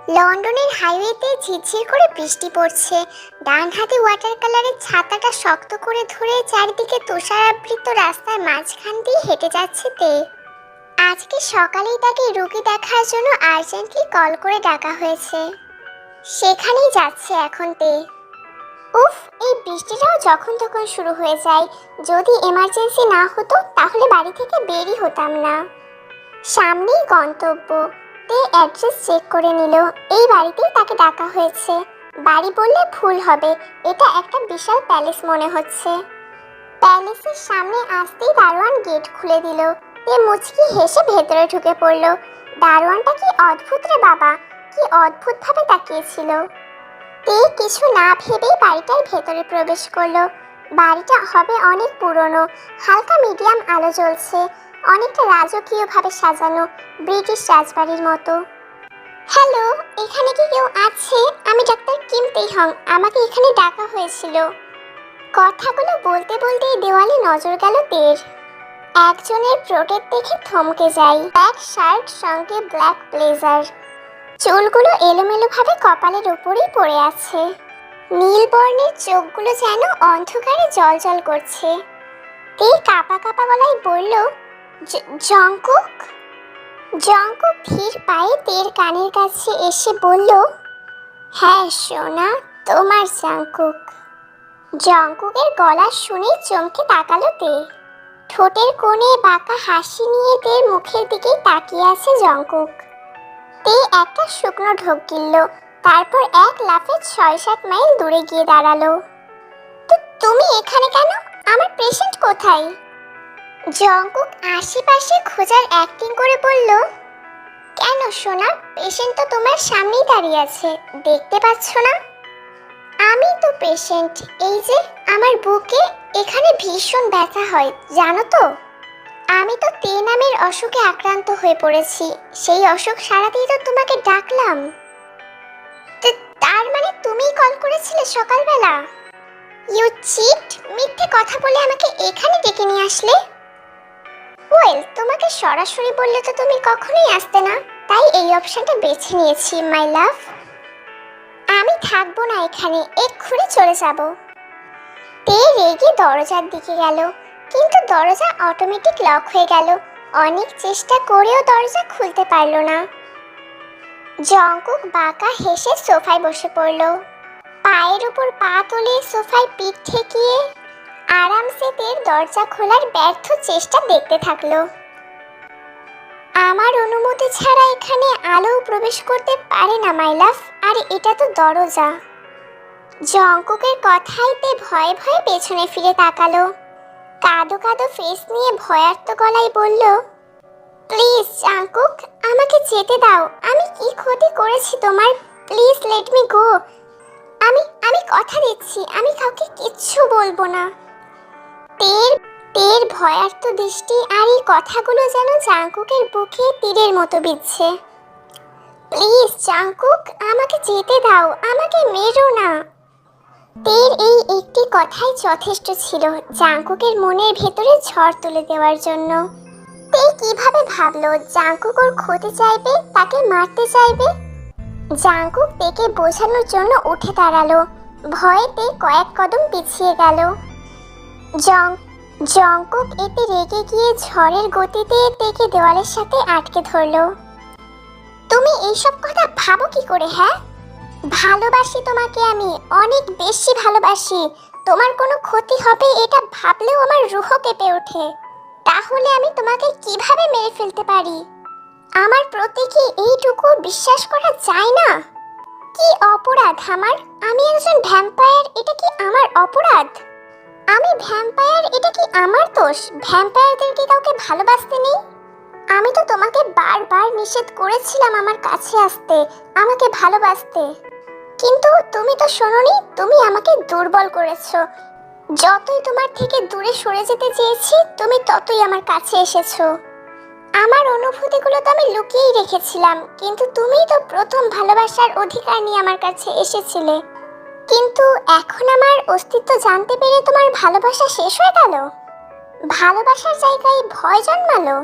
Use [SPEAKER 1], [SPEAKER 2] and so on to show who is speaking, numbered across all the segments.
[SPEAKER 1] লন্ডনের হাইওয়েতে ঝিরঝির করে বৃষ্টি পড়ছে। ডান হাতে ওয়াটার কালারের ছাতাটা শক্ত করে ধরে চারিদিকে তুষারাবৃত রাস্তার মাঝখান দিয়ে হেঁটে যাচ্ছে তে। আজকে সকালেই তাকে রোগী দেখার জন্য আর্জেন্টলি কল করে ডাকা হয়েছে। সেখানেই যাচ্ছে এখন তে। উফ, এই বৃষ্টিটাও যখন তখন শুরু হয়ে যায়। যদি এমার্জেন্সি না হতো তাহলে বাড়ি থেকে বেরই হতাম না। সামনেই গন্তব্য। তে অ্যাড্রেস চেক করে নিল। এই বাড়িতেই তাকে ডাকা হয়েছে। বাড়ি বললে ভুল হবে, এটা একটা বিশাল প্যালেস মনে হচ্ছে। প্যালেসের সামনে আসতেই দারোয়ান গেট খুলে দিল। তে মুচকি হেসে ভেতরে ঢুকে পড়ল। দারোয়ানটা কি অদ্ভুত রে বাবা, কি অদ্ভুতভাবে তাকিয়েছিল। তে কিছু না ভেবেই বাড়িটার ভেতরে প্রবেশ করলো। বাড়িটা হবে অনেক পুরনো, হালকা মিডিয়াম আলো জ্বলছে, অনেকটা রাজকীয়ভাবে সাজানো, ব্রিটিশ রাজবাড়ির মতো। হ্যালো, এখানে কি কেউ আছে? আমি ডাক্তার কিম তেহং, আমাকে এখানে ডাকা হয়েছিল। কথাগুলো বলতে বলতেই দেওয়ালে নজর গেল তের। একজনের প্রোটেক্ট দেখে থমকে যাই। ব্ল্যাক শার্ট সঙ্গে ব্ল্যাক ব্লেজার, চুলগুলো এলোমেলোভাবে কপালের উপরেই পড়ে আছে। নীল বর্ণের চোখগুলো যেন অন্ধকারে জ্বলজ্বল করছে। তে কাঁপা কাঁপা গলায় বলল, জঙ্কুক। জঙ্কুক ধীর পায়ে তের কানের কাছে এসে বলল, হ্যাঁ সোনা, তোমার জঙ্কুক। জঙ্কুকের গলা শুনে চমকে তাকালো তে। ঠোঁটের কোণে বাঁকা হাসি নিয়ে তের মুখের দিকেই তাকিয়ে আছে জঙ্কুক। তে একটা শুকনো ঢোক গিলল, তারপর এক লাফে ৬-৭ মাইল দূরে গিয়ে দাঁড়ালো। তো তুমি এখানে কেন? আমার পেশেন্ট কোথায়? জঙ্কুক আশেপাশে খোঁজার অ্যাক্টিং করে বলল, কেন সোনা, পেশেন্ট তো তোমার সামনেই দাঁড়িয়ে আছে, দেখতে পাচ্ছ না? আমি তো পেশেন্ট। এই যে আমার বুকে এখানে ভীষণ ব্যথা হয় জানো তো। আমি তো তে নামের অসুখে আক্রান্ত হয়ে পড়েছি। সেই অসুখ সারাতেই তো তোমাকে ডাকলাম। তার মানে তুমিই কল করেছিলে সকালবেলা? ইউ চিট, মিথ্যে কথা বলে আমাকে এখানে ডেকে নিয়ে আসলে। ওয়েল, তোমাকে সরাসরি বললে তো তুমি কখনোই আসতে না, তাই এই অপশনটা বেছে নিয়েছি মাই লাভ। আমি থাকবো না এখানে, এক্ষুনি চলে যাব। তে রেগে দরজার দিকে গেল, কিন্তু দরজা অটোমেটিক লক হয়ে গেল। অনেক চেষ্টা করেও দরজা খুলতে পারল না। জঙ্কুক বাঁকা হেসে সোফায় বসে পড়ল। পায়ের উপর পা তুলে সোফায় পিঠ ঠেকিয়ে আরামসে তের দরজা খোলার ব্যর্থ চেষ্টা দেখতে থাকলো। আমার অনুমতি ছাড়া এখানে আলো প্রবেশ করতে পারে না মাই লাভ, আর এটা তো দরজা। জঙ্কুকের কথায় তে ভয়ে ভয়ে পেছনে ফিরে তাকালো। কাদো কাদো ফেস নিয়ে ভয়ার্ত গলায় বলল, প্লিজ জঙ্কুক, আমাকে যেতে দাও। আমি কি ক্ষতি করেছি তোমার? Please let me go. আমি কথা দিচ্ছি, আমি কাউকে কিচ্ছু বলবো না। তের ভয়ার্ত দৃষ্টি আর এই কথাগুলো যেন জঙ্কুকের বুকে তীরের মতো বিচ্ছে। প্লিজ জঙ্কুক, আমাকে যেতে দাও, আমাকে মেরো না। তের এই একটি কথাই যথেষ্ট ছিল জঙ্কুকের মনের ভেতরে ঝড় তুলে দেওয়ার জন্য। তে কিভাবে ভাবলো জঙ্কুক ওর ক্ষতি চাইবে, তাকে মারতে চাইবে? জঙ্কুক তেকে বোঝানোর জন্য উঠে দাঁড়ালো। ভয়ে তে কয়েক কদম পিছিয়ে গেল। জঙ্কুক এতে রেগে গিয়ে ঝড়ের গতিতে তেকে দেওয়ালের সাথে আটকে ধরলো। তুমি এইসব কথা ভাবো কি করে? হ্যাঁ, ভালোবাসি তোমাকে, আমি অনেক বেশি ভালোবাসি। তোমার কোনো ক্ষতি হবে এটা ভাবলেও আমার রুহ কেঁপে ওঠে। তাহলে আমি তোমাকে কিভাবে মেরে ফেলতে পারি? আমার প্রতি কি এইটুকু বিশ্বাস করা যায় না? কি অপরাধ আমার? আমি একজন ভ্যাম্পায়ার, এটা কি আমার অপরাধ? আমি ভ্যাম্পায়ার, এটা কি আমার দোষ? ভ্যাম্পায়ারদের কি কাউকে ভালোবাসতে নেই? আমি তো তোমাকে বারবার নিষেধ করেছিলাম আমার কাছে আসতে, আমাকে ভালোবাসতে, কিন্তু তুমি তো শোনোনি। তুমি আমাকে দুর্বল করেছো। যতই তোমার থেকে দূরে সরে যেতে চেয়েছি, তুমি ততই আমার কাছে এসেছো। আমার অনুভূতিগুলো তো আমি লুকিয়েই রেখেছিলাম, কিন্তু তুমিই তো প্রথম ভালোবাসার অধিকার নিয়ে আমার কাছে এসেছিলে। কিন্তু এখন আমার অস্তিত্ব জানতে পেরে তোমার ভালোবাসা শেষ হয়ে গেল? ভালোবাসার জায়গায় ভয় জন্মালো?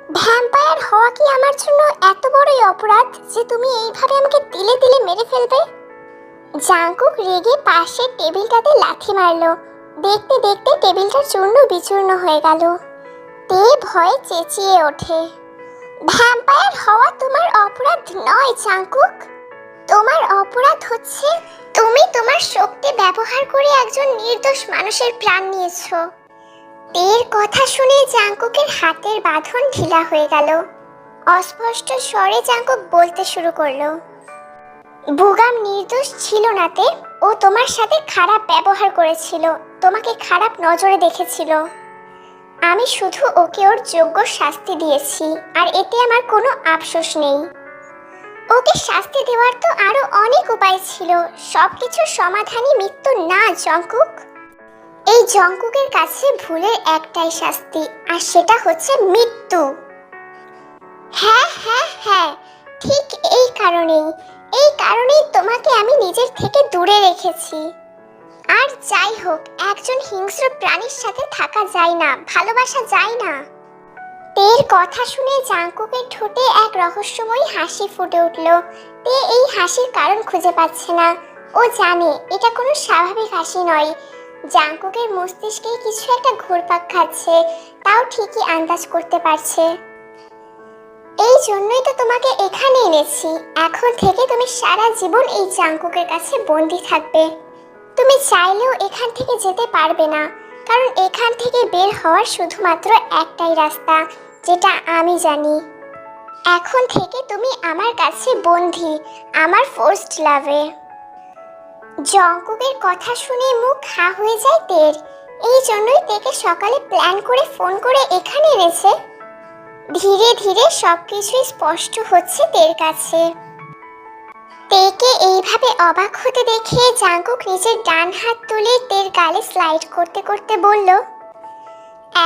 [SPEAKER 1] ভ্যাম্পায়ার হওয়া কি আমার জন্য এত বড়ই অপরাধ যে তুমি এইভাবে আমাকে তিলে তিলে মেরে ফেলবে? জাঙ্কুক রেগে পাশের টেবিলটাতে লাথি মারলো। দেখতে দেখতে টেবিলটা চূর্ণ বিচূর্ণ হয়ে গেল। তে ভয়ে চেঁচিয়ে ওঠে, ভ্যাম্পায়ার হওয়া তোমার অপরাধ নয় জাঙ্কুক। তোমার অপরাধ হচ্ছে তুমি তোমার শক্তি ব্যবহার করে একজন নির্দোষ মানুষের প্রাণ নিয়েছো। তের কথা শুনে জাঙ্কুকের হাতের বাঁধন ঢিলা হয়ে গেল। অস্পষ্ট স্বরে জাঙ্কুক বলতে শুরু করলো, বুগাম নির্দোষ ছিল না তে। ও তোমার সাথে খারাপ ব্যবহার করেছিল, তোমাকে খারাপ নজরে দেখেছিল। আমি শুধু ওকে ওর যোগ্য শাস্তি দিয়েছি, আর এতে আমার কোনো আফসোস নেই। ওকে শাস্তি দেওয়ার তো আরো অনেক উপায় ছিল। সবকিছুর সমাধানই মৃত্যু না জঙ্কুক। এই জঙ্কুকের কাছে ভুলের একটাই শাস্তি, আর সেটা হচ্ছে মৃত্যু। হ্যাঁ হ্যাঁ হ্যাঁ, ঠিক এই কারণেই তোমাকে আমি নিজের থেকে দূরে রেখেছি। আর যাই হোক, একজন হিংস্র প্রাণীর সাথে থাকা যায় না, ভালোবাসা যায় না। তের কথা শুনে জাঙ্কুকের ঠোঁটে এক রহস্যময় হাসি ফুটে উঠল। তে এই হাসির কারণ খুঁজে পাচ্ছে না। ও জানে এটা কোনো স্বাভাবিক হাসি নয়। জাঙ্কুকের মস্তিষ্কে কিছু একটা ঘুরপাক খাচ্ছে, তাও ঠিকই আন্দাজ করতে পারছে। এই জন্যই তো তোমাকে এখানে এনেছি। এখন থেকে তুমি সারা জীবন এই জাঙ্কুকের কাছে বন্দী থাকবে। তুমি চাইলেও এখান থেকে যেতে পারবে না, কারণ এখান থেকে বের হওয়ার শুধুমাত্র একটাই রাস্তা, যেটা আমি জানি। এখন থেকে তুমি আমার কাছে বন্দী, আমার ফার্স্ট লাভে। জঙ্কুকের কথা শুনে মুখ হা হয়ে যায় তের। এই জন্যই তেকে সকালে প্ল্যান করে ফোন করে এখানে এনেছে। ধীরে ধীরে সবকিছুই স্পষ্ট হচ্ছে তের কাছে। তেকে এইভাবে অবাক হতে দেখে জাঙ্কুক নিজের ডান হাত তুলে তের গালে স্লাইড করতে করতে বলল,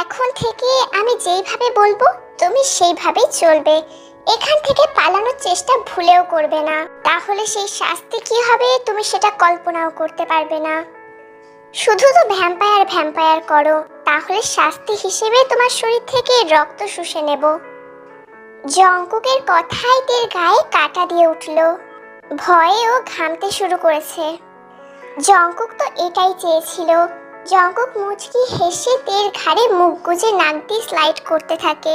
[SPEAKER 1] এখন থেকে আমি যেইভাবে বলবো তুমি সেইভাবেই চলবে। এখান থেকে পালানোর চেষ্টা ভুলেও করবে না, তাহলে সেই শাস্তি কি হবে তুমি সেটা কল্পনাও করতে পারবে না। শুধু তো ভ্যাম্পায়ার ভ্যাম্পায়ার করো, তাহলে শাস্তি হিসেবে তোমার শরীর থেকে রক্ত শুষে নেব। জঙ্কুকের কথায় তের গায়ে কাঁটা দিয়ে উঠল। ভয়ে ও ঘামতে শুরু করেছে। জঙ্কুক তো এটাই চেয়েছিল। জঙ্কুক মুচকি হেসে তের ঘাড়ে মুখ গুজে নাক দিয়ে স্লাইড করতে থাকে।